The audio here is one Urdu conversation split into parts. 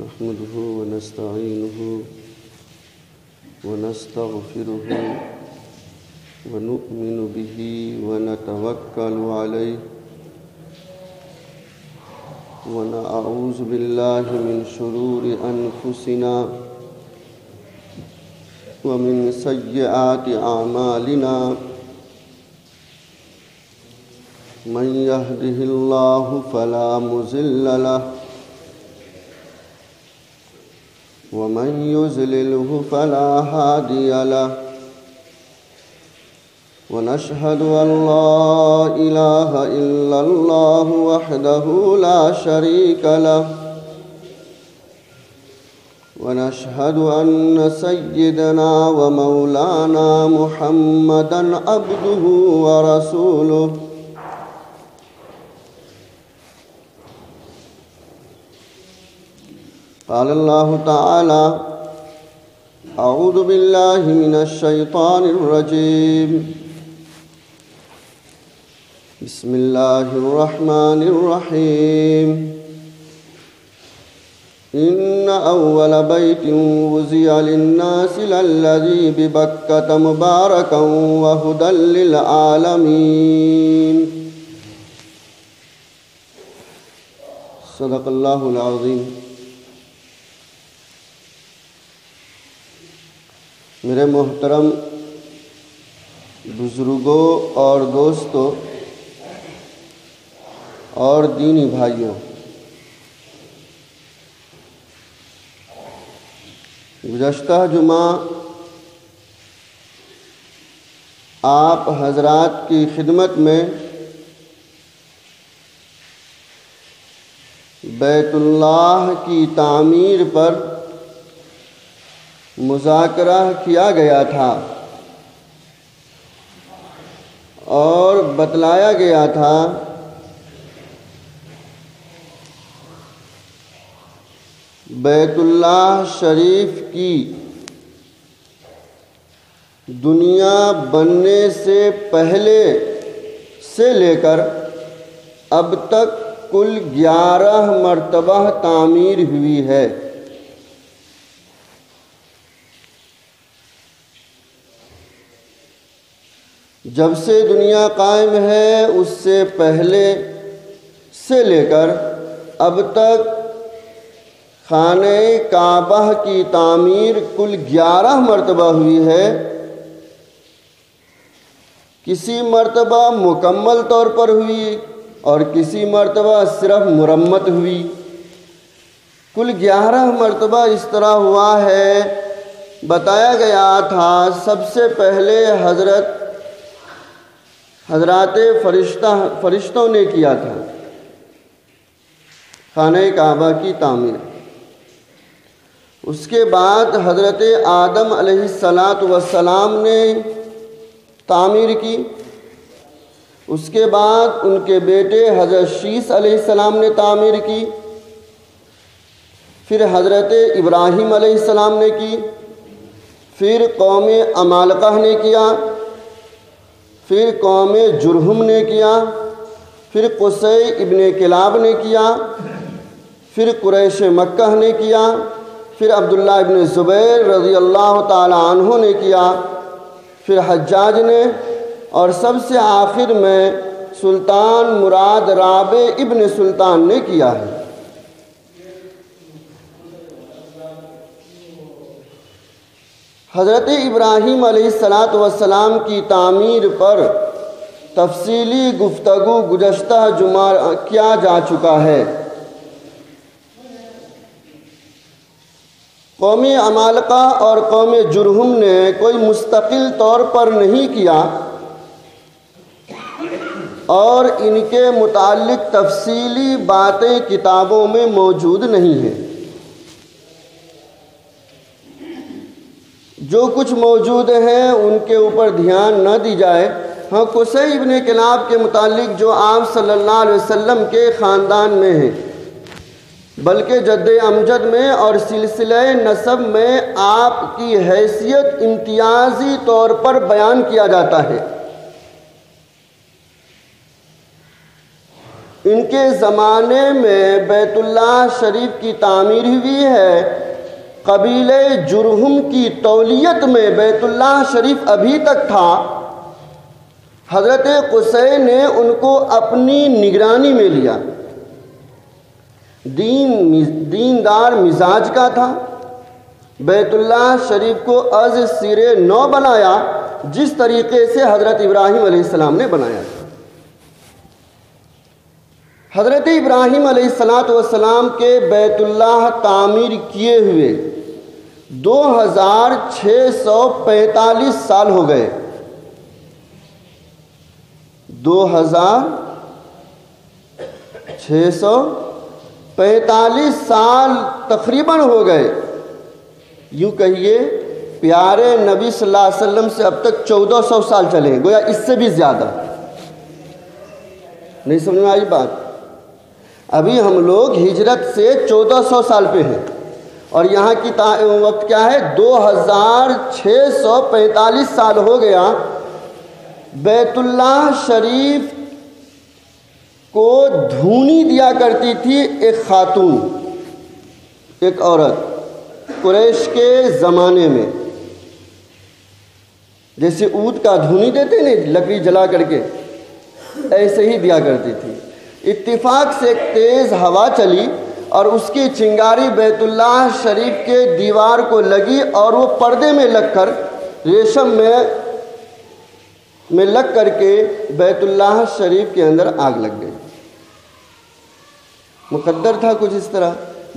نحمده ونستعينه ونستغفره ونؤمن به ونتوكل عليه ونعوذ بالله من شرور أنفسنا ومن سيئات أعمالنا من يهده الله فلا مضل له ومن يضلله فلا هادي له ونشهد أن لا إله إلا الله وحده لا شريك له ونشهد أن سيدنا ومولانا محمدًا عبده ورسوله قال الله تعالى أعوذ بالله من الشيطان الرجيم بسم الله الرحمن الرحيم إن أول بيت وضع للناس للذي ببكة مباركا وهدى للعالمين صدق الله العظيم۔ میرے محترم بزرگوں اور دوستوں اور دینی بھائیوں، گزشتہ جمعہ آپ حضرات کی خدمت میں بیت اللہ کی تعمیر پر مذاکرہ کیا گیا تھا اور بتلایا گیا تھا بیت اللہ شریف کی دنیا بننے سے پہلے سے لے کر اب تک کل 11 مرتبہ تعمیر ہوئی ہے۔ جب سے دنیا قائم ہے اس سے پہلے سے لے کر اب تک خانہ کعبہ کی تعمیر کل 11 مرتبہ ہوئی ہے۔ کسی مرتبہ مکمل طور پر ہوئی اور کسی مرتبہ صرف مرمت ہوئی۔ کل 11 مرتبہ اس طرح ہوا ہے۔ بتایا گیا تھا سب سے پہلے حضرات فرشتوں نے کیا تھا خانہ کعبہ کی تعمیر۔ اس کے بعد حضرت آدم علیہ السلام نے تعمیر کی۔ اس کے بعد ان کے بیٹے حضرت شیث علیہ السلام نے تعمیر کی۔ پھر حضرت ابراہیم علیہ السلام نے کی۔ پھر قوم عمالقہ نے کیا۔ پھر قوم جرہم نے کیا۔ پھر قصی ابن کلاب نے کیا۔ پھر قریش مکہ نے کیا۔ پھر عبداللہ ابن زبیر رضی اللہ تعالی عنہ نے کیا۔ پھر حجاج نے، اور سب سے آخر میں سلطان مراد رابع ابن سلطان نے کیا ہے۔ حضرت ابراہیم علیہ السلام کی تعمیر پر تفصیلی گفتگو گزشتہ جمعہ کیا جا چکا ہے۔ قوم عمالقہ اور قوم جرہم نے کوئی مستقل طور پر نہیں کیا اور ان کے متعلق تفصیلی باتیں کتابوں میں موجود نہیں ہیں۔ جو کچھ موجود ہیں ان کے اوپر دھیان نہ دی جائے۔ ہاں، قصی ابن کلاب کے متعلق جو آپ صلی اللہ علیہ وسلم کے خاندان میں ہیں، بلکہ جد امجد میں اور سلسلہ نسب میں آپ کی حیثیت امتیازی طور پر بیان کیا جاتا ہے۔ ان کے زمانے میں بیت اللہ شریف کی تعمیر ہوئی ہے۔ قبیلہ جرہم کی تولیت میں بیت اللہ شریف ابھی تک تھا۔ حضرت قصی نے ان کو اپنی نگرانی میں لیا۔ دیندار مزاج کا تھا۔ بیت اللہ شریف کو از سرے نو بنایا جس طریقے سے حضرت ابراہیم علیہ السلام نے بنایا تھا۔ حضرت ابراہیم علیہ السلام کے بیت اللہ تعمیر کیے ہوئے 2645 سال ہو گئے۔ 2645 سال تقریباً ہو گئے۔ یوں کہیے پیارے نبی صلی اللہ علیہ وسلم سے اب تک 1400 سال چلے ہیں، گویا اس سے بھی زیادہ۔ نہیں سمجھ میں آئی بات؟ ابھی ہم لوگ ہجرت سے 1400 سال پہ ہیں اور یہاں کی وقت کیا ہے؟ 2645 سال ہو گیا۔ بیت اللہ شریف کو دھونی دیا کرتی تھی ایک خاتون، ایک عورت، قریش کے زمانے میں۔ جیسے اونٹ کا دھونی دیتے ہیں لکڑی جلا کر کے، ایسے ہی دیا کرتی تھی۔ اتفاق سے ایک تیز ہوا چلی اور اس کی چنگاری بیت اللہ شریف کے دیوار کو لگی اور وہ پردے میں لگ کر، ریشم میں لگ کر کے بیت اللہ شریف کے اندر آگ لگ گئی۔ مقدر تھا کچھ اس طرح،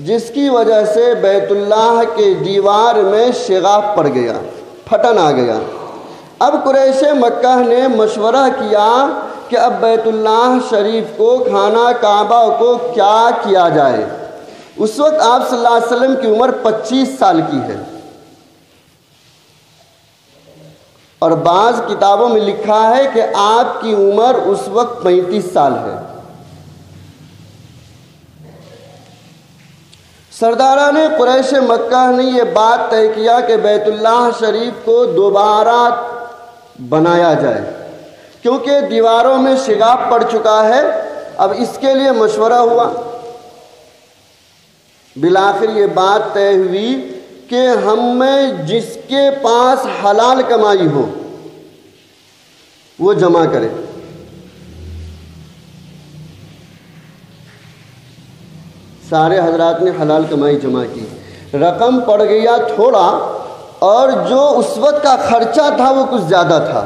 جس کی وجہ سے بیت اللہ کے دیوار میں شگاف پڑ گیا، پھٹن آ گیا۔ اب قریش مکہ نے مشورہ کیا کہ اب بیت اللہ شریف کو، خانہ کعبہ کو کیا کیا جائے۔ اس وقت آپ صلی اللہ علیہ وسلم کی عمر 25 سال کی ہے، اور بعض کتابوں میں لکھا ہے کہ آپ کی عمر اس وقت 35 سال ہے۔ سرداران قریش مکہ نے یہ بات طے کیا کہ بیت اللہ شریف کو دوبارہ بنایا جائے، کیونکہ دیواروں میں شگاف پڑ چکا ہے۔ اب اس کے لیے مشورہ ہوا۔ بالآخر یہ بات طے ہوئی کہ ہم میں جس کے پاس حلال کمائی ہو وہ جمع کرے۔ سارے حضرات نے حلال کمائی جمع کی، رقم پڑ گیا تھوڑا، اور جو اس وقت کا خرچہ تھا وہ کچھ زیادہ تھا۔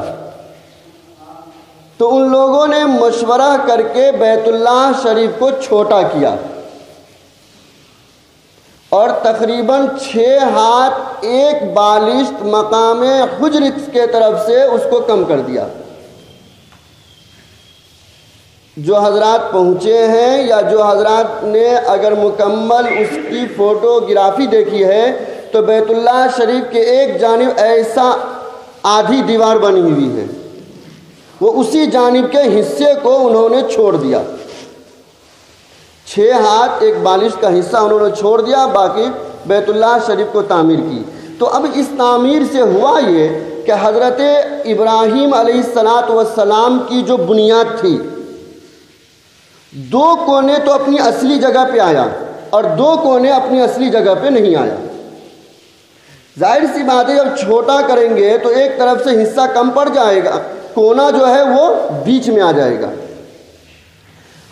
تو ان لوگوں نے مشورہ کر کے بیت اللہ شریف کو چھوٹا کیا اور تقریباً 6 ہاتھ 1 بالشت مقام حجر کے طرف سے اس کو کم کر دیا۔ جو حضرات پہنچے ہیں یا جو حضرات نے اگر مکمل اس کی فوٹوگرافی دیکھی ہے تو بیت اللہ شریف کے ایک جانب ایسا آدھی دیوار بنی ہوئی ہے، وہ اسی جانب کے حصے کو انہوں نے چھوڑ دیا۔ 6 ہاتھ 1 بالش کا حصہ انہوں نے چھوڑ دیا، باقی بیت اللہ شریف کو تعمیر کی۔ تو اب اس تعمیر سے ہوا یہ کہ حضرت ابراہیم علیہ السلام کی جو بنیاد تھی، 2 کونے تو اپنی اصلی جگہ پہ آیا اور 2 کونے اپنی اصلی جگہ پہ نہیں آیا۔ ظاہر سی بات ہے، جب چھوٹا کریں گے تو ایک طرف سے حصہ کم پڑ جائے گا، کونا جو ہے وہ بیچ میں آ جائے گا۔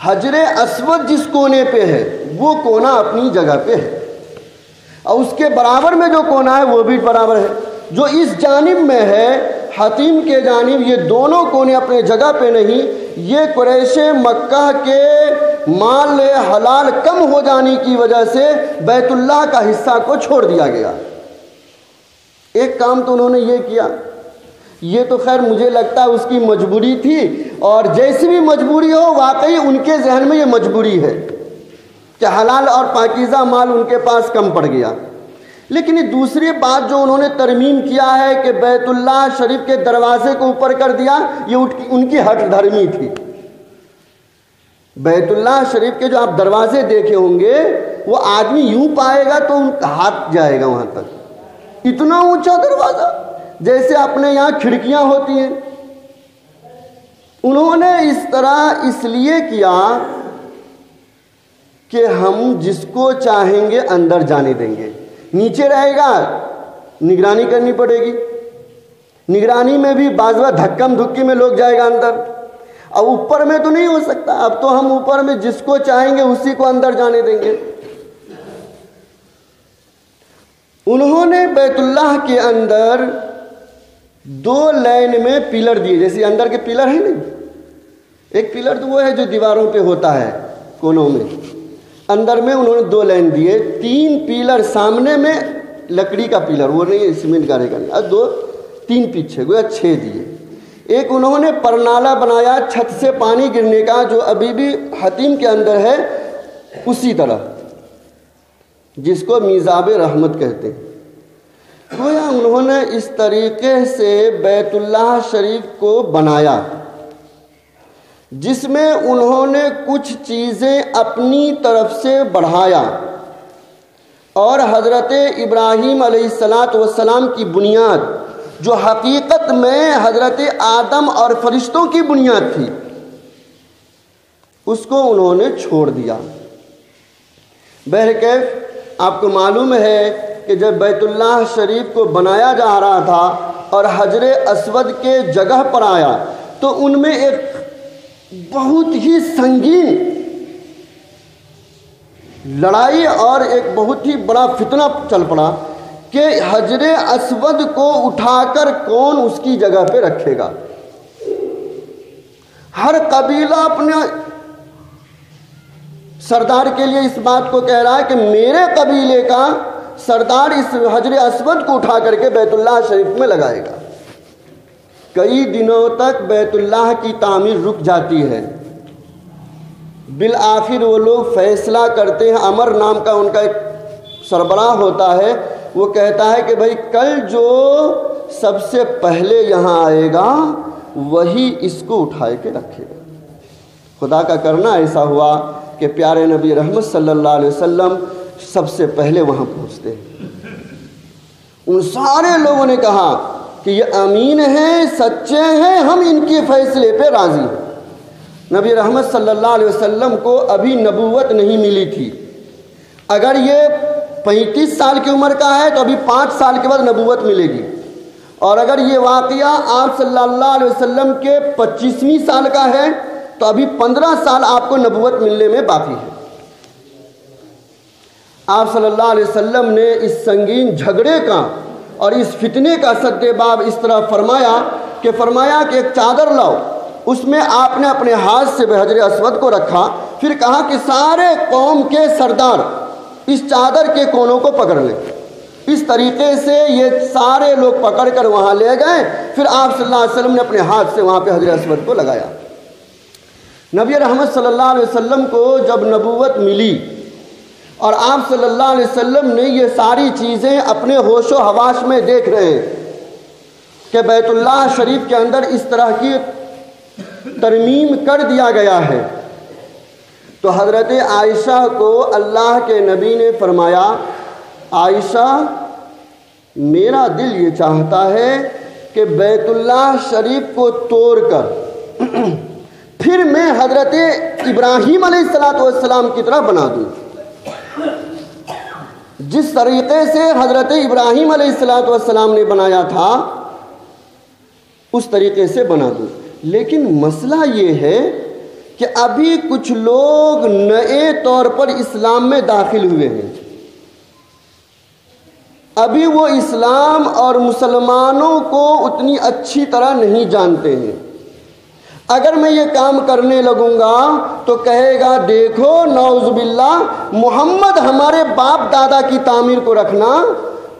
حجر اسود جس کونے پہ ہے وہ کونا اپنی جگہ پہ ہے، اور اس کے برابر میں جو کونا ہے وہ بھی برابر ہے۔ جو اس جانب میں ہے حتیم کے جانب، یہ دونوں کونے اپنے جگہ پہ نہیں۔ یہ قریش مکہ کے مال حلال کم ہو جانے کی وجہ سے بیت اللہ کا حصہ کو چھوڑ دیا گیا۔ ایک کام تو انہوں نے یہ کیا، یہ تو خیر مجھے لگتا ہے اس کی مجبوری تھی، اور جیسی بھی مجبوری ہو واقعی ان کے ذہن میں یہ مجبوری ہے کہ حلال اور پاکیزہ مال ان کے پاس کم پڑ گیا۔ لیکن یہ دوسری بات جو انہوں نے ترمیم کیا ہے کہ بیت اللہ شریف کے دروازے کو اوپر کر دیا، یہ ان کی ہٹ دھرمی تھی۔ بیت اللہ شریف کے جو آپ دروازے دیکھے ہوں گے، وہ آدمی یوں پائے گا تو ان کا ہاتھ جائے گا وہاں تک، اتنا اونچا دروازہ، جیسے اپنے یہاں کھڑکیاں ہوتی ہیں۔ انہوں نے اس طرح اس لیے کیا کہ ہم جس کو چاہیں گے اندر جانے دیں گے، نیچے رہے گا نگرانی کرنی پڑے گی، نگرانی میں بھی بعض بار دھکم دھکی میں لوگ جائے گا اندر، اب اوپر میں تو نہیں ہو سکتا، اب تو ہم اوپر میں جس کو چاہیں گے اسی کو اندر جانے دیں گے۔ انہوں نے بیت اللہ کے اندر 2 لائن میں پلر دیے، جیسے اندر کے پلر ہیں نہیں، ایک پلر تو وہ ہے جو دیواروں پہ ہوتا ہے کونوں میں، اندر میں انہوں نے 2 لائن دیے، 3 پلر سامنے میں لکڑی کا پلر، وہ نہیں سیمنٹ کا رہے گا نہیں، 3 پیچھے، گویا 6 دیے۔ ایک انہوں نے پرنالا بنایا چھت سے پانی گرنے کا، جو ابھی بھی حتیم کے اندر ہے اسی طرح، جس کو میزاب رحمت کہتے ہیں۔ گویا انہوں نے اس طریقے سے بیت اللہ شریف کو بنایا، جس میں انہوں نے کچھ چیزیں اپنی طرف سے بڑھایا، اور حضرت ابراہیم علیہ السلام کی بنیاد جو حقیقت میں حضرت آدم اور فرشتوں کی بنیاد تھی، اس کو انہوں نے چھوڑ دیا۔ بہرکیف آپ کو معلوم ہے کہ جب بیت اللہ شریف کو بنایا جا رہا تھا اور حجر اسود کے جگہ پر آیا تو ان میں ایک بہت ہی سنگین لڑائی اور ایک بہت ہی بڑا فتنہ چل پڑا کہ حجر اسود کو اٹھا کر کون اس کی جگہ پہ رکھے گا۔ ہر قبیلہ اپنے سردار کے لیے اس بات کو کہہ رہا ہے کہ میرے قبیلے کا سردار اس حجر اسود کو اٹھا کر کے بیت اللہ شریف میں لگائے گا۔ کئی دنوں تک بیت اللہ کی تعمیر رک جاتی ہے، بالآخر وہ لوگ فیصلہ کرتے ہیں، عمر نام کا ان کا ایک سربراہ ہوتا ہے، وہ کہتا ہے کہ بھائی کل جو سب سے پہلے یہاں آئے گا وہی اس کو اٹھائے کے رکھے گا۔ خدا کا کرنا ایسا ہوا کہ پیارے نبی رحمت صلی اللہ علیہ وسلم سب سے پہلے وہاں پہنچتے ہیں۔ ان سارے لوگوں نے کہا کہ یہ امین ہیں، سچے ہیں، ہم ان کے فیصلے پہ راضی ہیں۔ نبی رحمت صلی اللہ علیہ وسلم کو ابھی نبوت نہیں ملی تھی، اگر یہ 35 سال کی عمر کا ہے تو ابھی 5 سال کے بعد نبوت ملے گی، اور اگر یہ واقعہ آپ صلی اللہ علیہ وسلم کے 25ویں سال کا ہے تو ابھی 15 سال آپ کو نبوت ملنے میں باقی ہے۔ آپ صلی اللہ علیہ وسلم نے اس سنگین جھگڑے کا اور اس فتنے کا سد باب اس طرح فرمایا کہ ایک چادر لاؤ، اس میں آپ نے اپنے ہاتھ سے حجر اسود کو رکھا، پھر کہا کہ سارے قوم کے سردار اس چادر کے کونوں کو پکڑ لیں۔ اس طریقے سے یہ سارے لوگ پکڑ کر وہاں لے گئے، پھر آپ صلی اللہ علیہ وسلم نے اپنے ہاتھ سے وہاں پہ حجر اسود کو لگایا۔ نبی رحمت صلی اللہ علیہ وسلم کو جب نبوت ملی اور آپ صلی اللہ علیہ وسلم نے یہ ساری چیزیں اپنے ہوش و حواس میں دیکھ رہے ہیں کہ بیت اللہ شریف کے اندر اس طرح کی ترمیم کر دیا گیا ہے، تو حضرت عائشہ کو اللہ کے نبی نے فرمایا، عائشہ میرا دل یہ چاہتا ہے کہ بیت اللہ شریف کو توڑ کر پھر میں حضرت ابراہیم علیہ السلام کی طرح بنا دوں، جس طریقے سے حضرت ابراہیم علیہ السلام نے بنایا تھا اس طریقے سے بنا دوں۔ لیکن مسئلہ یہ ہے کہ ابھی کچھ لوگ نئے طور پر اسلام میں داخل ہوئے ہیں، ابھی وہ اسلام اور مسلمانوں کو اتنی اچھی طرح نہیں جانتے ہیں۔ اگر میں یہ کام کرنے لگوں گا تو کہے گا دیکھو نعوذ باللہ محمد ہمارے باپ دادا کی تعمیر کو رکھنا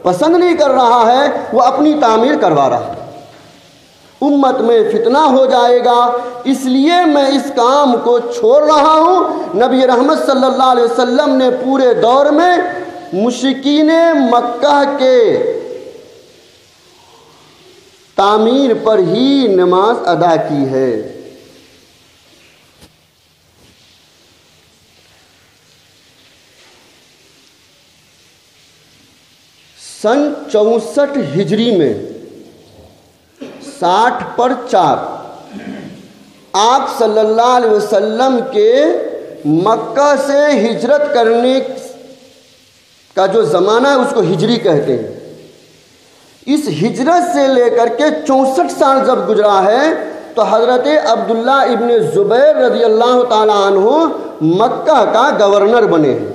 پسند نہیں کر رہا ہے، وہ اپنی تعمیر کروا رہا ہے، امت میں فتنہ ہو جائے گا، اس لیے میں اس کام کو چھوڑ رہا ہوں۔ نبی رحمت صلی اللہ علیہ وسلم نے پورے دور میں مشرکین مکہ کے تعمیر پر ہی نماز ادا کی ہے۔ سن 64 ہجری میں 60 پر 4 آپ صلی اللہ علیہ وسلم کے مکہ سے ہجرت کرنے کا جو زمانہ ہے اس کو ہجری کہتے ہیں. اس ہجرت سے لے کر کے 64 سال جب گزرا ہے تو حضرت عبداللہ ابن زبیر رضی اللہ تعالی عنہ مکہ کا گورنر بنے ہیں.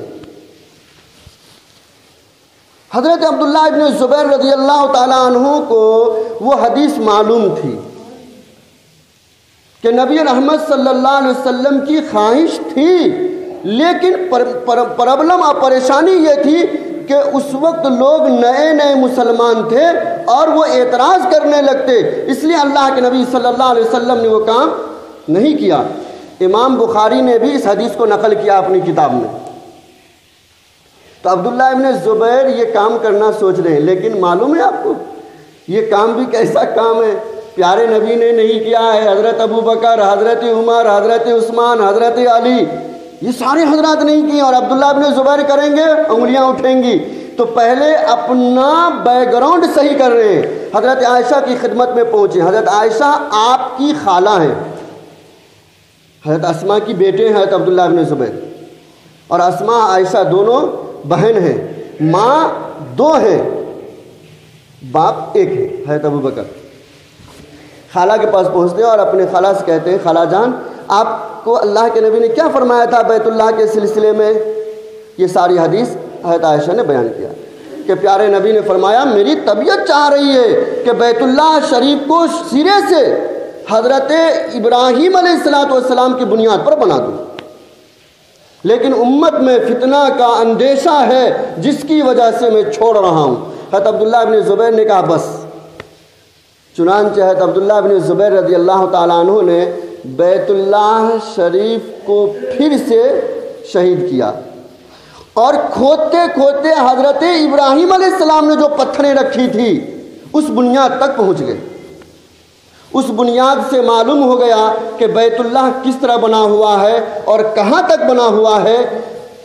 حضرت عبداللہ ابن زبیر رضی اللہ تعالی عنہ کو وہ حدیث معلوم تھی کہ نبی رحمت صلی اللہ علیہ وسلم کی خواہش تھی، لیکن پرابلم اور پریشانی یہ تھی کہ اس وقت لوگ نئے نئے مسلمان تھے اور وہ اعتراض کرنے لگتے، اس لیے اللہ کے نبی صلی اللہ علیہ وسلم نے وہ کام نہیں کیا. امام بخاری نے بھی اس حدیث کو نقل کیا اپنی کتاب میں. تو عبداللہ ابن زبیر یہ کام کرنا سوچ رہے ہیں، لیکن معلوم ہے آپ کو یہ کام بھی کیسا کام ہے. پیارے نبی نے نہیں کیا ہے، حضرت ابو بکر، حضرت عمر، حضرت عثمان، حضرت علی، یہ سارے حضرات نہیں کیے، اور عبداللہ ابن زبیر کریں گے انگلیاں اٹھیں گی. تو پہلے اپنا بیک گراؤنڈ صحیح کر رہے ہیں. حضرت عائشہ کی خدمت میں پہنچے. حضرت عائشہ آپ کی خالہ ہیں، حضرت اسماء کی بیٹے ہیں حضرت عبداللہ ابن زبیر، اور اسماء عائشہ دونوں بہن ہیں، ماں دو ہیں، باپ ایک ہے حضرت ابو بکر. خالہ کے پاس پہنچتے ہیں اور اپنے خالہ سے کہتے ہیں خالہ جان آپ کو اللہ کے نبی نے کیا فرمایا تھا بیت اللہ کے سلسلے میں. یہ ساری حدیث حضرت عائشہ نے بیان کیا کہ پیارے نبی نے فرمایا میری طبیعت چاہ رہی ہے کہ بیت اللہ شریف کو سرے سے حضرت ابراہیم علیہ السلام کی بنیاد پر بنا دوں، لیکن امت میں فتنہ کا اندیشہ ہے جس کی وجہ سے میں چھوڑ رہا ہوں. حضرت عبداللہ ابن زبیر نے کہا بس. چنانچہ حضرت عبداللہ ابن زبیر رضی اللہ تعالیٰ عنہ نے بیت اللہ شریف کو پھر سے شہید کیا، اور کھودتے کھودتے حضرت ابراہیم علیہ السلام نے جو پتھریں رکھی تھی اس بنیاد تک پہنچ گئے. اس بنیاد سے معلوم ہو گیا کہ بیت اللہ کس طرح بنا ہوا ہے اور کہاں تک بنا ہوا ہے.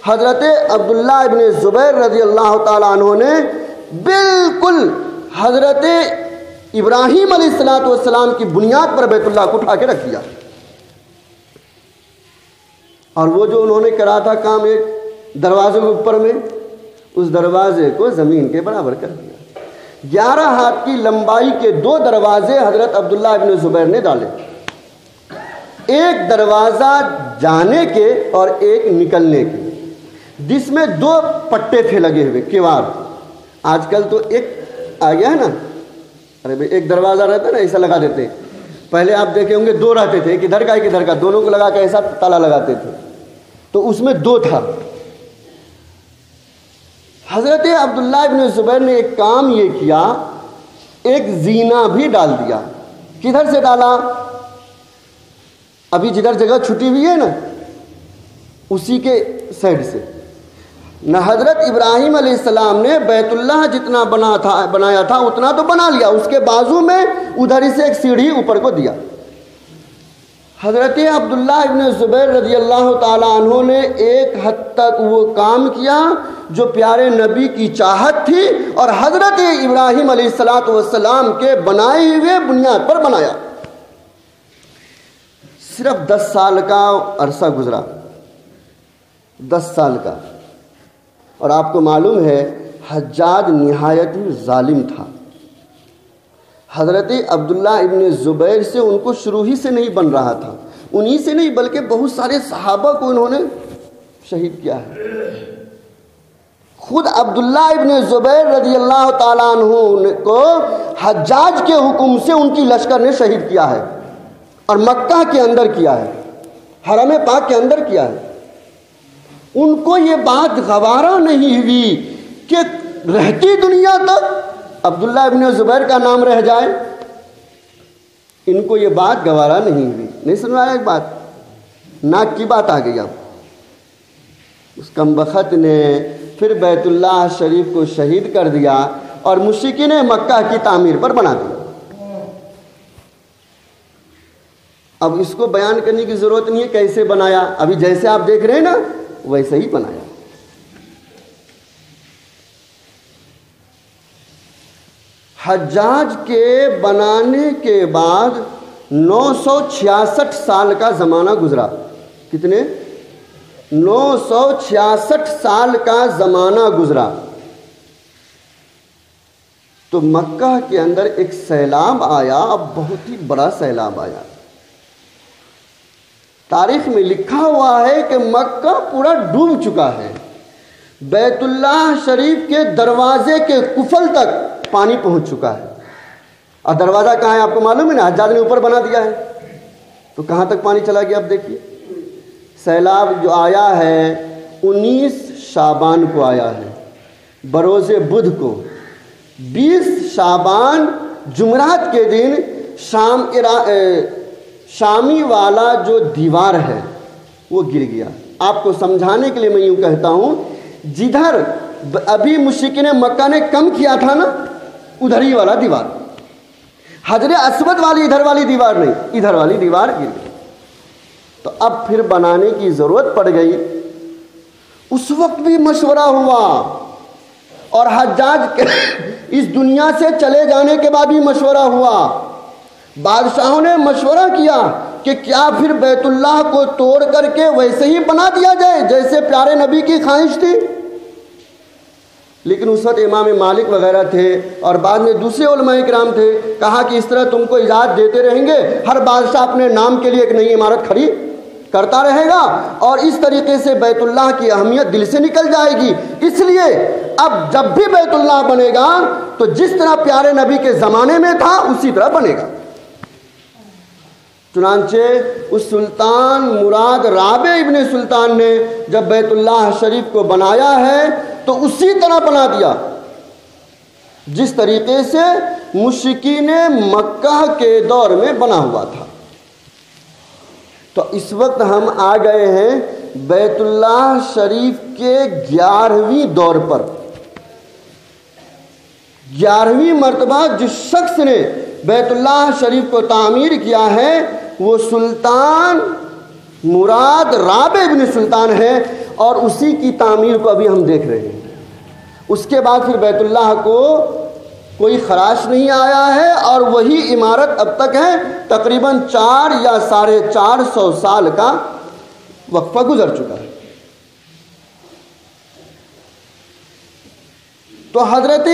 حضرت عبداللہ ابن زبیر رضی اللہ تعالیٰ عنہ نے بالکل حضرت ابراہیم علیہ السلام کی بنیاد پر بیت اللہ کو اٹھا کے رکھ دیا. اور وہ جو انہوں نے کرا تھا کام ایک دروازے کے اوپر میں، اس دروازے کو زمین کے برابر کر دیا. 11 ہاتھ کی لمبائی کے 2 دروازے حضرت عبداللہ ابن زبیر نے ڈالے، ایک دروازہ جانے کے اور ایک نکلنے کے، جس میں 2 پٹے تھے لگے ہوئے کیوار. آج کل تو ایک آ گیا ہے نا، ارے بھائی ایک دروازہ رہتا ہے نا ایسا لگا دیتے. پہلے آپ دیکھے ہوں گے 2 رہتے تھے، ایک ادھر کا ایک ادھر کا، دونوں کو لگا کے ایسا تالا لگاتے تھے. تو اس میں 2 تھا. حضرت عبداللہ ابن زبیر نے ایک کام یہ کیا، ایک زینہ بھی ڈال دیا. کدھر سے ڈالا؟ ابھی جدھر جگہ چھٹی ہوئی ہے نا اسی کے سائڈ سے. نہ حضرت ابراہیم علیہ السلام نے بیت اللہ جتنا بنایا تھا اتنا تو بنا لیا، اس کے بازو میں ادھر سے ایک سیڑھی اوپر کو دیا. حضرت عبداللہ ابن زبیر رضی اللہ تعالی عنہ نے ایک حد تک وہ کام کیا جو پیارے نبی کی چاہت تھی، اور حضرت ابراہیم علیہ السلام کے بنائے ہوئے بنیاد پر بنایا. صرف 10 سال کا عرصہ گزرا، 10 سال کا. اور آپ کو معلوم ہے حجاج نہایت ہی ظالم تھا. حضرت عبداللہ ابن زبیر سے ان کو شروع ہی سے نہیں بن رہا تھا، انہی سے نہیں بلکہ بہت سارے صحابہ کو انہوں نے شہید کیا ہے. خود عبداللہ ابن زبیر رضی اللہ تعالیٰ عنہ کو حجاج کے حکم سے ان کی لشکر نے شہید کیا ہے، اور مکہ کے اندر کیا ہے، حرم پاک کے اندر کیا ہے. ان کو یہ بات گوارا نہیں ہوئی کہ رہتی دنیا تک عبداللہ ابن زبیر کا نام رہ جائے. ان کو یہ بات گوارا نہیں ہوئی. نہیں سنوایا ایک بات، ناک کی بات آ گئی. اب اس کمبخت نے پھر بیت اللہ شریف کو شہید کر دیا اور مشرکین مکہ کی تعمیر پر بنا دیا. اب اس کو بیان کرنے کی ضرورت نہیں ہے کیسے بنایا، ابھی جیسے آپ دیکھ رہے ہیں نا ویسے ہی بنایا. حجاج کے بنانے کے بعد 966 سال کا زمانہ گزرا. کتنے؟ 966 سال کا زمانہ گزرا تو مکہ کے اندر ایک سیلاب آیا، اب بہت ہی بڑا سیلاب آیا۔ تاریخ میں لکھا ہوا ہے کہ مکہ پورا ڈوب چکا ہے، بیت اللہ شریف کے دروازے کے قفل تک پانی پہنچ چکا ہے۔ اور دروازہ کہاں ہے آپ کو معلوم ہے نا، حجاج نے اوپر بنا دیا ہے، تو کہاں تک پانی چلا گیا اب دیکھیے۔ سیلاب جو آیا ہے 19 شعبان کو آیا ہے، بروز بدھ کو۔ 20 شعبان جمعرات کے دن شامی والا جو دیوار ہے وہ گر گیا۔ آپ کو سمجھانے کے لیے میں یوں کہتا ہوں، جدھر ابھی مشرکین مکہ نے کم کیا تھا نا، ادھر ہی والا دیوار، حجر اسود والی ادھر والی دیوار نہیں، ادھر والی دیوار گر گئی۔ تو اب پھر بنانے کی ضرورت پڑ گئی۔ اس وقت بھی مشورہ ہوا، اور حجاج کے اس دنیا سے چلے جانے کے بعد بھی مشورہ ہوا۔ بادشاہوں نے مشورہ کیا کہ کیا پھر بیت اللہ کو توڑ کر کے ویسے ہی بنا دیا جائے جیسے پیارے نبی کی خواہش تھی۔ لیکن اس وقت امام مالک وغیرہ تھے اور بعد میں دوسرے علماء کرام تھے، کہا کہ اس طرح تم کو اجازت دیتے رہیں گے، ہر بادشاہ اپنے نام کے لیے ایک نئی عمارت کھڑی کرتا رہے گا، اور اس طریقے سے بیت اللہ کی اہمیت دل سے نکل جائے گی۔ اس لیے اب جب بھی بیت اللہ بنے گا تو جس طرح پیارے نبی کے زمانے میں تھا اسی طرح بنے گا۔ چنانچہ اس سلطان مراد رابع ابن سلطان نے جب بیت اللہ شریف کو بنایا ہے تو اسی طرح بنا دیا جس طریقے سے مشرکین مکہ کے دور میں بنا ہوا تھا۔ تو اس وقت ہم آ گئے ہیں بیت اللہ شریف کے 11ویں دور پر۔ 11ویں مرتبہ جس شخص نے بیت اللہ شریف کو تعمیر کیا ہے وہ سلطان مراد رابع ابن سلطان ہے، اور اسی کی تعمیر کو ابھی ہم دیکھ رہے ہیں۔ اس کے بعد پھر بیت اللہ کو کوئی خراش نہیں آیا ہے، اور وہی عمارت اب تک ہے۔ تقریباً 4 یا 450 سال کا وقفہ گزر چکا ہے۔ تو حضرت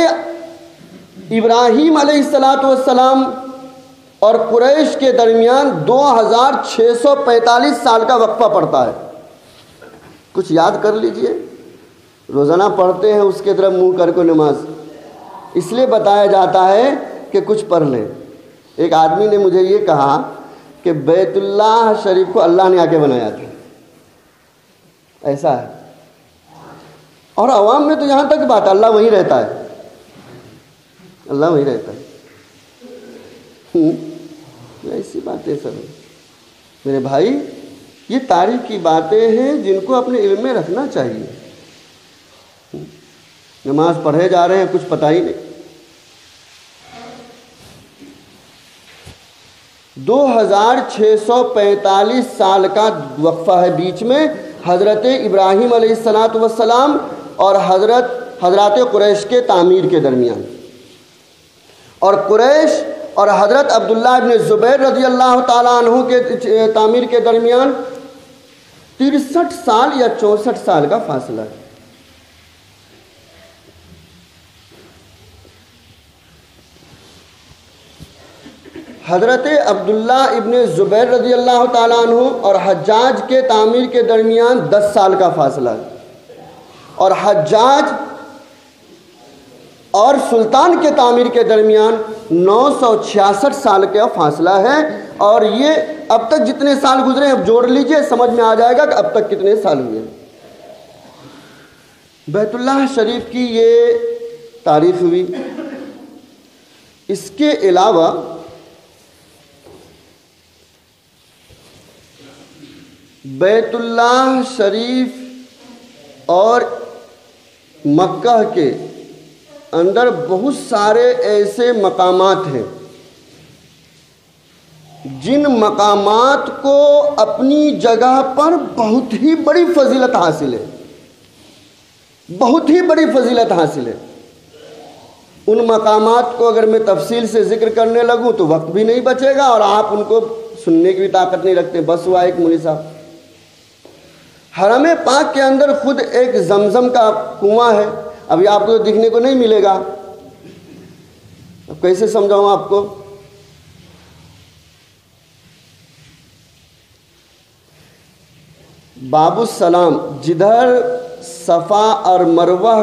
ابراہیم علیہ السلام اور قریش کے درمیان 2645 سال کا وقفہ پڑتا ہے۔ کچھ یاد کر لیجئے، روزانہ پڑھتے ہیں اس کے طرف منہ کر کو نماز، اس لیے بتایا جاتا ہے کہ کچھ پڑھ لیں۔ ایک آدمی نے مجھے یہ کہا کہ بیت اللہ شریف کو اللہ نے آ کے بنایا تھا، ایسا ہے، اور عوام میں تو یہاں تک بات ہے اللہ وہیں رہتا ہے، اللہ وہیں رہتا ہے۔ ایسی باتیں سب میرے بھائی، یہ تاریخ کی باتیں ہیں جن کو اپنے علم میں رکھنا چاہیے۔ نماز پڑھے جا رہے ہیں، کچھ پتہ ہی نہیں۔ 2645 سال کا وقفہ ہے بیچ میں حضرت ابراہیم علیہ السلام اور حضرات قریش کے تعمیر کے درمیان، اور قریش اور حضرت عبداللہ ابن زبیر رضی اللہ تعالیٰ عنہ کے تعمیر کے درمیان 63 سال یا 64 سال کا فاصلہ ہے۔ حضرت عبداللہ ابن زبیر رضی اللہ تعالیٰ عنہ اور حجاج کے تعمیر کے درمیان 10 سال کا فاصلہ ہے، اور حجاج اور سلطان کے تعمیر کے درمیان 966 سال کا فاصلہ ہے۔ اور یہ اب تک جتنے سال گزرے ہیں اب جوڑ لیجئے، سمجھ میں آ جائے گا کہ اب تک کتنے سال ہوئے ہیں۔ بیت اللہ شریف کی یہ تاریخ ہوئی۔ اس کے علاوہ بیت اللہ شریف اور مکہ کے اندر بہت سارے ایسے مقامات ہیں جن مقامات کو اپنی جگہ پر بہت ہی بڑی فضیلت حاصل ہے، بہت ہی بڑی فضیلت حاصل ہے۔ ان مقامات کو اگر میں تفصیل سے ذکر کرنے لگوں تو وقت بھی نہیں بچے گا، اور آپ ان کو سننے کی بھی طاقت نہیں رکھتے۔ بس ہوا ایک مولوی صاحب، حرم پاک کے اندر خود ایک زمزم کا کنواں ہے، ابھی آپ کو دیکھنے کو نہیں ملے گا، اب کیسے سمجھاؤں آپ کو؟ باب السلام جدھر صفا اور مروہ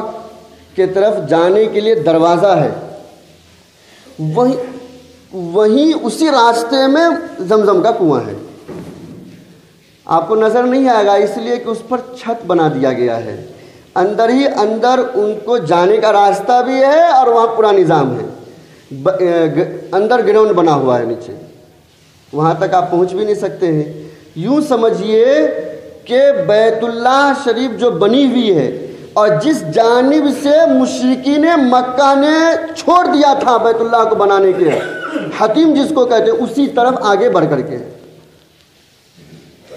کے طرف جانے کے لیے دروازہ ہے، وہیں اسی راستے میں زمزم کا کنواں ہے۔ آپ کو نظر نہیں آئے گا اس لیے کہ اس پر چھت بنا دیا گیا ہے، اندر ہی اندر ان کو جانے کا راستہ بھی ہے اور وہاں پورا نظام ہے، اندر گراؤنڈ بنا ہوا ہے، نیچے وہاں تک آپ پہنچ بھی نہیں سکتے ہیں۔ یوں سمجھیے کہ بیت اللہ شریف جو بنی ہوئی ہے اور جس جانب سے مشرکین مکہ نے چھوڑ دیا تھا بیت اللہ کو بنانے کے، حتیم جس کو کہتے ہیں، اسی طرف آگے بڑھ کر کے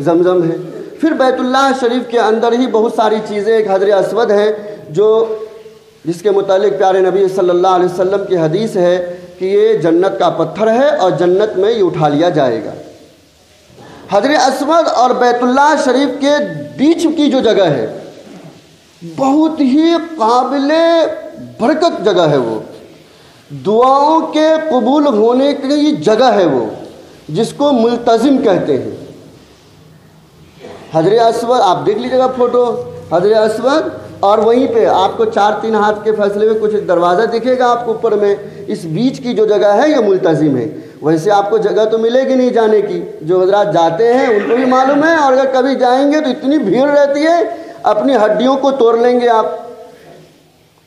زمزم ہے۔ پھر بیت اللہ شریف کے اندر ہی بہت ساری چیزیں، ایک حجر اسود ہے جو جس کے متعلق پیارے نبی صلی اللہ علیہ وسلم کی حدیث ہے کہ یہ جنت کا پتھر ہے اور جنت میں یہ اٹھا لیا جائے گا۔ حجر اسود اور بیت اللہ شریف کے بیچ کی جو جگہ ہے بہت ہی قابل برکت جگہ ہے، وہ دعاؤں کے قبول ہونے کی جگہ ہے، وہ جس کو ملتزم کہتے ہیں۔ حجر اسود آپ دیکھ لیجیے گا فوٹو، حجر اسود، اور وہیں پہ آپ کو 4-3 ہاتھ کے فاصلے میں کچھ دروازہ دکھے گا آپ کو اوپر میں، اس بیچ کی جو جگہ ہے یہ ملتزم ہے۔ ویسے آپ کو جگہ تو ملے گی نہیں جانے کی، جو حضرات جاتے ہیں ان کو بھی معلوم ہے، اور اگر کبھی جائیں گے تو اتنی بھیڑ رہتی ہے اپنی ہڈیوں کو توڑ لیں گے آپ۔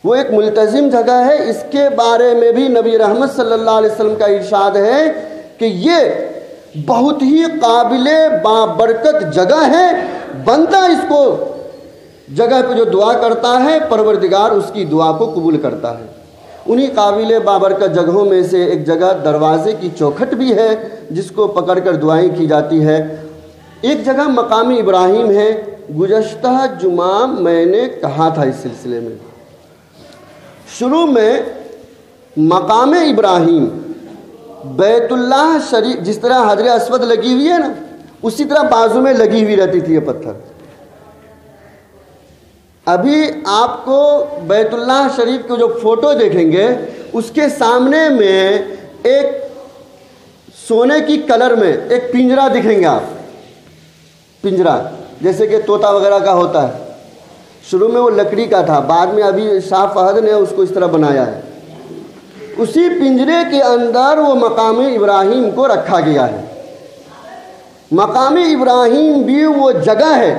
وہ ایک ملتزم جگہ ہے، اس کے بارے میں بھی نبی رحمت صلی اللہ علیہ وسلم کا ارشاد ہے کہ یہ بہت ہی قابل بابرکت جگہ ہے، بندہ اس کو جگہ پہ جو دعا کرتا ہے پروردگار اس کی دعا کو قبول کرتا ہے۔ انہی قابل بابرکت جگہوں میں سے ایک جگہ دروازے کی چوکھٹ بھی ہے جس کو پکڑ کر دعائیں کی جاتی ہے۔ ایک جگہ مقام ابراہیم ہے، گزشتہ جمعہ میں نے کہا تھا اس سلسلے میں۔ شروع میں مقام ابراہیم بیت اللہ شریف جس طرح حجر اسود لگی ہوئی ہے نا، اسی طرح بازو میں لگی ہوئی رہتی تھی یہ پتھر۔ ابھی آپ کو بیت اللہ شریف کے جو فوٹو دیکھیں گے اس کے سامنے میں ایک سونے کی کلر میں ایک پنجرا دکھیں گے آپ، پنجرا جیسے کہ طوطا وغیرہ کا ہوتا ہے۔ شروع میں وہ لکڑی کا تھا، بعد میں ابھی شاہ فہد نے اس کو اس طرح بنایا ہے۔ اسی پنجرے کے اندر وہ مقام ابراہیم کو رکھا گیا ہے۔ مقام ابراہیم بھی وہ جگہ ہے،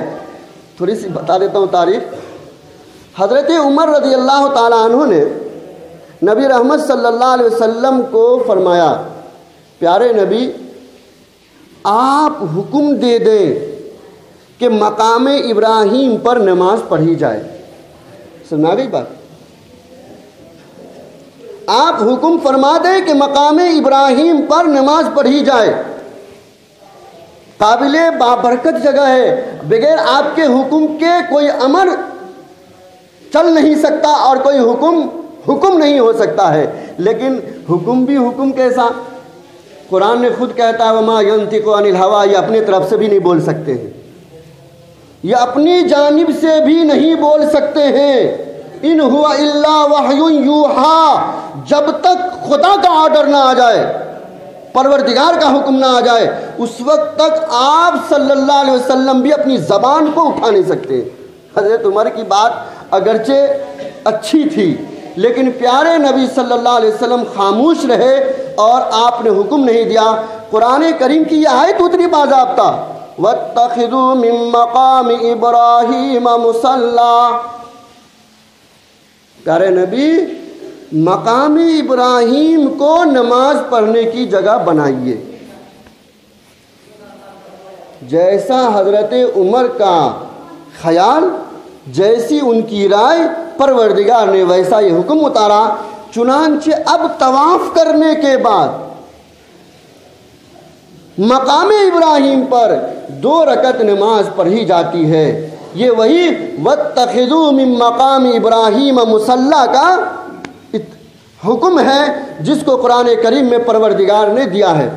تھوڑی سی بتا دیتا ہوں تاریخ۔ حضرت عمر رضی اللہ تعالیٰ عنہ نے نبی رحمت صلی اللہ علیہ وسلم کو فرمایا، پیارے نبی آپ حکم دے دیں کہ مقام ابراہیم پر نماز پڑھی جائے۔ سنا گئی بات؟ آپ حکم فرما دیں کہ مقام ابراہیم پر نماز پڑھی جائے، قابل بابرکت جگہ ہے، بغیر آپ کے حکم کے کوئی امر چل نہیں سکتا اور کوئی حکم نہیں ہو سکتا ہے۔ لیکن حکم بھی حکم کیسا؟ قرآن نے خود کہتا ہے وَمَا يَنْطِقُ عَنِ الْهَوَىٰ، یہ اپنی طرف سے بھی نہیں بول سکتے ہیں، یہ اپنی جانب سے بھی نہیں بول سکتے ہیں۔ ان هُوَ إِلَّا وَحْيٌ يُوحَىٰ، جب تک خدا کا آرڈر نہ آ جائے، پروردگار کا حکم نہ آ جائے، اس وقت تک آپ صلی اللہ علیہ وسلم بھی اپنی زبان کو اٹھا نہیں سکتے۔ حضرت عمر کی بات اگرچہ اچھی تھی لیکن پیارے نبی صلی اللہ علیہ وسلم خاموش رہے اور آپ نے حکم نہیں دیا۔ قرآن کریم کی یہ آیت اتری باضابطہ وَاتَّخِذُوا مِن مَّقَامِ إِبْرَاهِيمَ مُصَلًّى، پیارے نبی مقام ابراہیم کو نماز پڑھنے کی جگہ بنائیے۔ جیسا حضرت عمر کا خیال، جیسی ان کی رائے، پروردگار نے ویسا یہ حکم اتارا۔ چنانچہ اب طواف کرنے کے بعد مقام ابراہیم پر 2 رکعت نماز پڑھی جاتی ہے۔ یہ وہی وَاتَّخِذُوا مِن مَّقَامِ إِبْرَاهِيمَ مُصَلًّى کا حکم ہے جس کو قرآن کریم میں پروردگار نے دیا ہے۔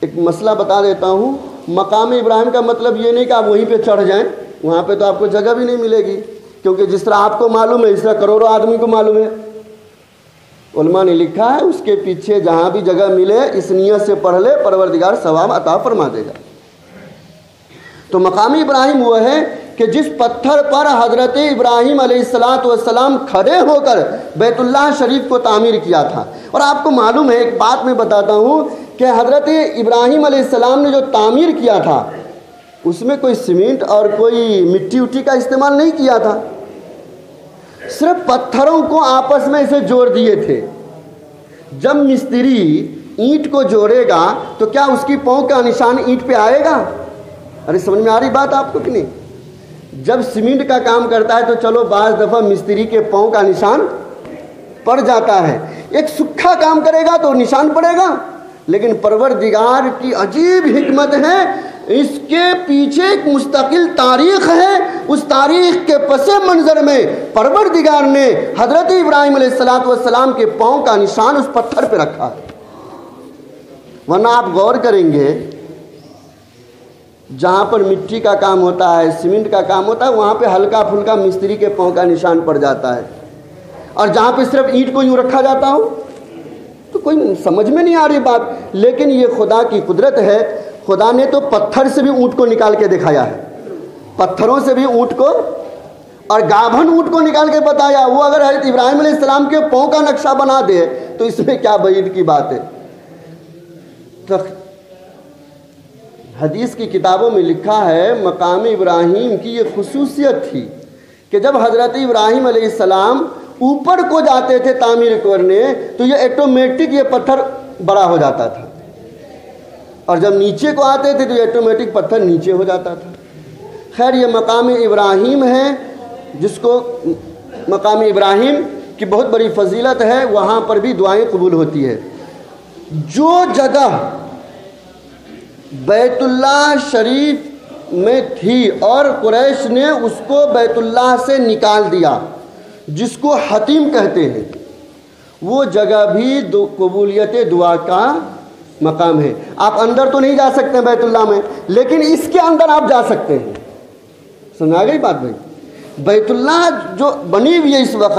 ایک مسئلہ بتا دیتا ہوں، مقام ابراہیم کا مطلب یہ نہیں کہ آپ وہیں پہ چڑھ جائیں، وہاں پہ تو آپ کو جگہ بھی نہیں ملے گی، کیونکہ جس طرح آپ کو معلوم ہے اس طرح کروڑوں آدمی کو معلوم ہے۔ علماء نے لکھا ہے اس کے پیچھے جہاں بھی جگہ ملے اس نیت سے پڑھ لے، پروردگار ثواب عطا فرما دے گا۔ تو مقام ابراہیم وہ ہے کہ جس پتھر پر حضرت ابراہیم علیہ السلام کھڑے ہو کر بیت اللہ شریف کو تعمیر کیا تھا۔ اور آپ کو معلوم ہے، ایک بات میں بتاتا ہوں کہ حضرت ابراہیم علیہ السلام نے جو تعمیر کیا تھا اس میں کوئی سیمنٹ اور کوئی مٹی وٹی کا استعمال نہیں کیا تھا، صرف پتھروں کو آپس میں اسے جوڑ دیے تھے۔ جب مستری اینٹ کو جوڑے گا تو کیا اس کی پاؤں کا نشان اینٹ پہ آئے گا؟ ارے سمجھ میں آ رہی بات آپ کو کہ نہیں؟ جب سیمنٹ کا کام کرتا ہے تو چلو بعض دفعہ مستری کے پاؤں کا نشان پڑ جاتا ہے، ایک سکھا کام کرے گا تو نشان پڑے گا، لیکن پروردگار کی عجیب حکمت ہے، اس کے پیچھے ایک مستقل تاریخ ہے۔ اس تاریخ کے پس منظر میں پروردگار نے حضرت ابراہیم علیہ السلام کے پاؤں کا نشان اس پتھر پہ رکھا ہے۔ ورنہ آپ غور کریں گے جہاں پر مٹی کا کام ہوتا ہے، سیمنٹ کا کام ہوتا ہے، وہاں پہ ہلکا پھلکا مستری کے پاؤں کا نشان پڑ جاتا ہے، اور جہاں پہ صرف اینٹ کو یوں رکھا جاتا ہو تو کوئی سمجھ میں نہیں آ رہی بات۔ لیکن یہ خدا کی قدرت ہے، خدا نے تو پتھر سے بھی اونٹ کو نکال کے دکھایا ہے، پتھروں سے بھی اونٹ کو اور گابھن اونٹ کو نکال کے بتایا۔ وہ اگر حضرت ابراہیم علیہ السلام کے پاؤں کا نقشہ بنا دے تو اس میں کیا بعید کی بات ہے۔ حدیث کی کتابوں میں لکھا ہے مقام ابراہیم کی یہ خصوصیت تھی کہ جب حضرت ابراہیم علیہ السلام اوپر کو جاتے تھے تعمیر کرنے تو یہ ایٹومیٹک یہ پتھر بڑا ہو جاتا تھا، اور جب نیچے کو آتے تھے تو یہ ایٹومیٹک پتھر نیچے ہو جاتا تھا۔ خیر یہ مقام ابراہیم ہے، جس کو مقام ابراہیم کی بہت بڑی فضیلت ہے، وہاں پر بھی دعائیں قبول ہوتی ہے۔ جو جگہ بیت اللہ شریف میں تھی اور قریش نے اس کو بیت اللہ سے نکال دیا، جس کو حتیم کہتے ہیں، وہ جگہ بھی قبولیت دعا کا مقام ہے۔ آپ اندر تو نہیں جا سکتے بیت اللہ میں، لیکن اس کے اندر آپ جا سکتے ہیں۔ سمجھا گئی بات بھائی؟ بیت اللہ جو بنی ہوئی ہے اس وقت،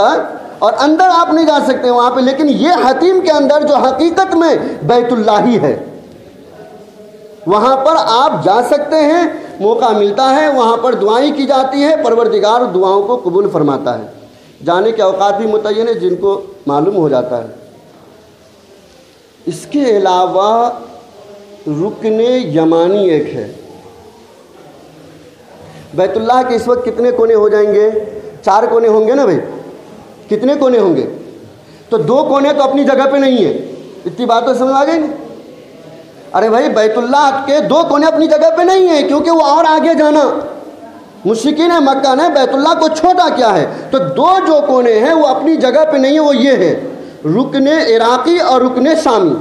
اور اندر آپ نہیں جا سکتے وہاں پہ، لیکن یہ حتیم کے اندر جو حقیقت میں بیت اللہ ہی ہے، وہاں پر آپ جا سکتے ہیں، موقع ملتا ہے، وہاں پر دعائیں کی جاتی ہے، پروردگار دعاؤں کو قبول فرماتا ہے۔ جانے کے اوقات بھی متعین ہے جن کو معلوم ہو جاتا ہے۔ اس کے علاوہ رکن یمانی ایک ہے۔ بیت اللہ کے اس وقت کتنے کونے ہو جائیں گے؟ 4 کونے ہوں گے نا بھائی؟ کتنے کونے ہوں گے؟ تو 2 کونے تو اپنی جگہ پہ نہیں ہیں، اتنی بات تو سمجھ آ گئی نا؟ ارے بھائی بیت اللہ کے 2 کونے اپنی جگہ پہ نہیں ہیں، کیونکہ وہ اور آگے جانا، مشرکین مکہ نے بیت اللہ کو چھوٹا کیا ہے، تو 2 جو کونے ہیں وہ اپنی جگہ پہ نہیں ہیں، وہ یہ ہے رکن عراقی اور رکن شامی۔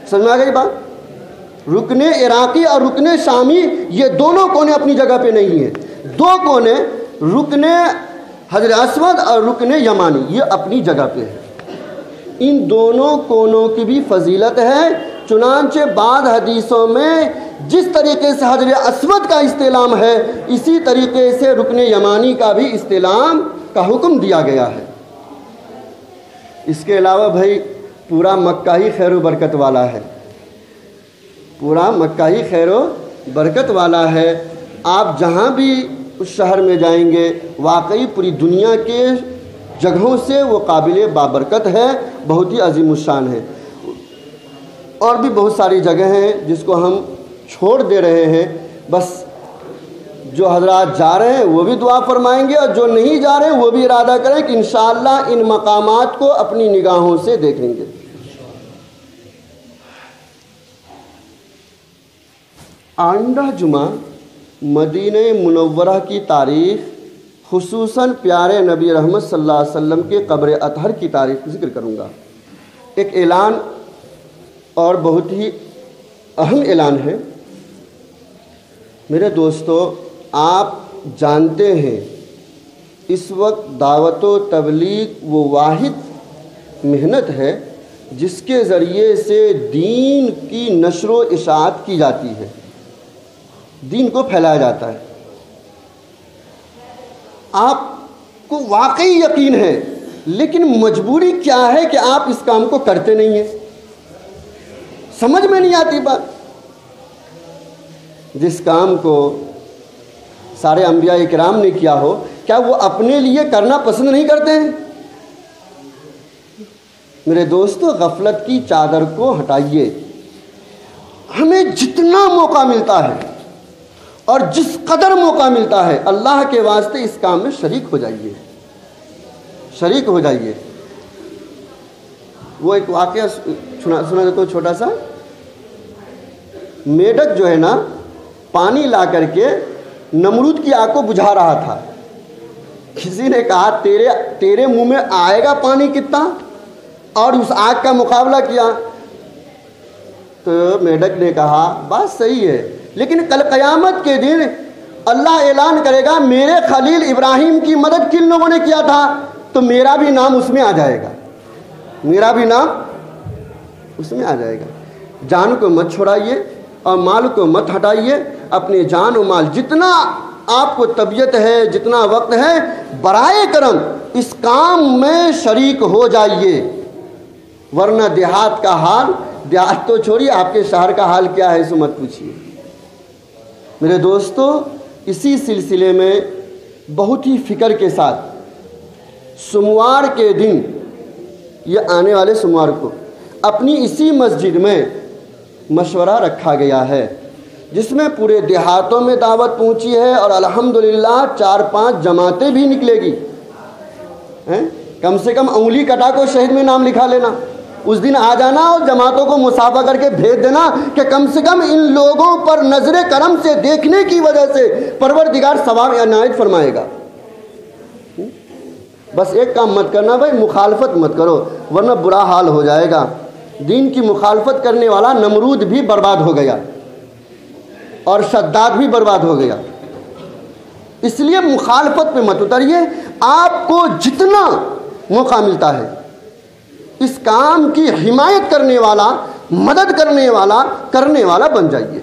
سمجھ آ گئی بات؟ رکن عراقی اور رکن شامی یہ دونوں کونے اپنی جگہ پہ نہیں ہیں۔ 2 کونے رکن حجر اسود اور رکن یمانی یہ اپنی جگہ پہ ہے۔ ان دونوں کونوں کی بھی فضیلت ہے، چنانچہ بعض حدیثوں میں جس طریقے سے حجر اسود کا استعلام ہے، اسی طریقے سے رکن یمانی کا بھی استعلام کا حکم دیا گیا ہے۔ اس کے علاوہ بھائی پورا مکہ ہی خیر و برکت والا ہے، پورا مکہ ہی خیر و برکت والا ہے۔ آپ جہاں بھی اس شہر میں جائیں گے واقعی پوری دنیا کے جگہوں سے وہ قابل بابرکت ہے، بہت ہی عظیم الشان ہے۔ اور بھی بہت ساری جگہ ہیں جس کو ہم چھوڑ دے رہے ہیں، بس جو حضرات جا رہے ہیں وہ بھی دعا فرمائیں گے، اور جو نہیں جا رہے ہیں وہ بھی ارادہ کریں کہ انشاءاللہ ان مقامات کو اپنی نگاہوں سے دیکھیں گے۔ آئندہ جمعہ مدینہ منورہ کی تاریخ، خصوصاً پیارے نبی رحمت صلی اللہ علیہ وسلم کے قبر اطہر کی تاریخ ذکر کروں گا۔ ایک اعلان اور بہت ہی اہم اعلان ہے میرے دوستو۔ آپ جانتے ہیں اس وقت دعوت و تبلیغ وہ واحد محنت ہے جس کے ذریعے سے دین کی نشر و اشاعت کی جاتی ہے، دین کو پھیلایا جاتا ہے۔ آپ کو واقعی یقین ہے، لیکن مجبوری کیا ہے کہ آپ اس کام کو کرتے نہیں ہیں؟ سمجھ میں نہیں آتی بات۔ جس کام کو سارے انبیاء کرام نے کیا ہو، کیا وہ اپنے لیے کرنا پسند نہیں کرتے ہیں؟ میرے دوستو، غفلت کی چادر کو ہٹائیے۔ ہمیں جتنا موقع ملتا ہے اور جس قدر موقع ملتا ہے، اللہ کے واسطے اس کام میں شریک ہو جائیے، شریک ہو جائیے۔ وہ ایک واقعہ سنا دیتا ہوں چھوٹا سا۔ میڈک جو ہے نا، پانی لا کر کے نمرود کی آگ کو بجھا رہا تھا۔ کسی نے کہا تیرے منہ میں آئے گا پانی کتنا، اور اس آگ کا مقابلہ کیا۔ تو میڈک نے کہا بات صحیح ہے، لیکن کل قیامت کے دن اللہ اعلان کرے گا میرے خلیل ابراہیم کی مدد کن لوگوں نے کیا تھا، تو میرا بھی نام اس میں آ جائے گا، میرا بھی نام اس میں آ جائے گا۔ جان کو مت چھوڑائیے اور مال کو مت ہٹائیے۔ اپنے جان و مال جتنا آپ کو طبیعت ہے، جتنا وقت ہے، برائے کرم اس کام میں شریک ہو جائیے، ورنہ دیہات کا حال، دیہات تو چھوڑیے، آپ کے شہر کا حال کیا ہے سو مت پوچھیے۔ میرے دوستو، اسی سلسلے میں بہت ہی فکر کے ساتھ سوموار کے دن، یہ آنے والے سوموار کو، اپنی اسی مسجد میں مشورہ رکھا گیا ہے، جس میں پورے دیہاتوں میں دعوت پہنچی ہے، اور الحمدللہ 4-5 جماعتیں بھی نکلے گی۔ کم سے کم انگلی کٹا کو شہید میں نام لکھا لینا، اس دن آ جانا اور جماعتوں کو مصافحہ کر کے بھیج دینا کہ کم سے کم ان لوگوں پر نظر کرم سے دیکھنے کی وجہ سے پروردگار ثواب عنایت فرمائے گا۔ بس ایک کام مت کرنا بھائی، مخالفت مت کرو، ورنہ برا حال ہو جائے گا۔ دین کی مخالفت کرنے والا نمرود بھی برباد ہو گیا اور شداد بھی برباد ہو گیا۔ اس لیے مخالفت پہ مت اتریے۔ آپ کو جتنا موقع ملتا ہے اس کام کی حمایت کرنے والا، مدد کرنے والا بن جائیے۔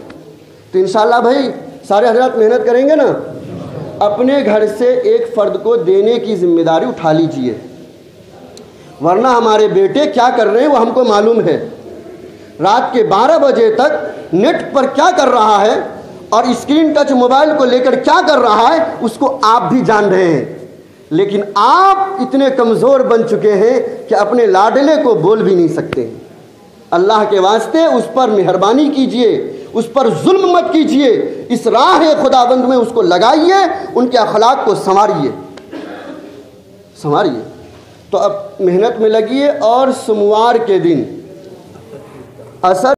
تو انشاءاللہ بھائی سارے حضرات محنت کریں گے نا، اپنے گھر سے ایک فرد کو دینے کی ذمہ داری اٹھا لیجئے، ورنہ ہمارے بیٹے کیا کر رہے ہیں وہ ہم کو معلوم ہے۔ رات کے 12 بجے تک نیٹ پر کیا کر رہا ہے اور اسکرین ٹچ موبائل کو لے کر کیا کر رہا ہے، اس کو آپ بھی جان رہے ہیں، لیکن آپ اتنے کمزور بن چکے ہیں کہ اپنے لاڈلے کو بول بھی نہیں سکتے۔ اللہ کے واسطے اس پر مہربانی کیجئے، اس پر ظلم مت کیجئے، اس راہ خداوند میں اس کو لگائیے، ان کے اخلاق کو سنواریے۔ تو اب محنت میں لگیے، اور سوموار کے دن اثر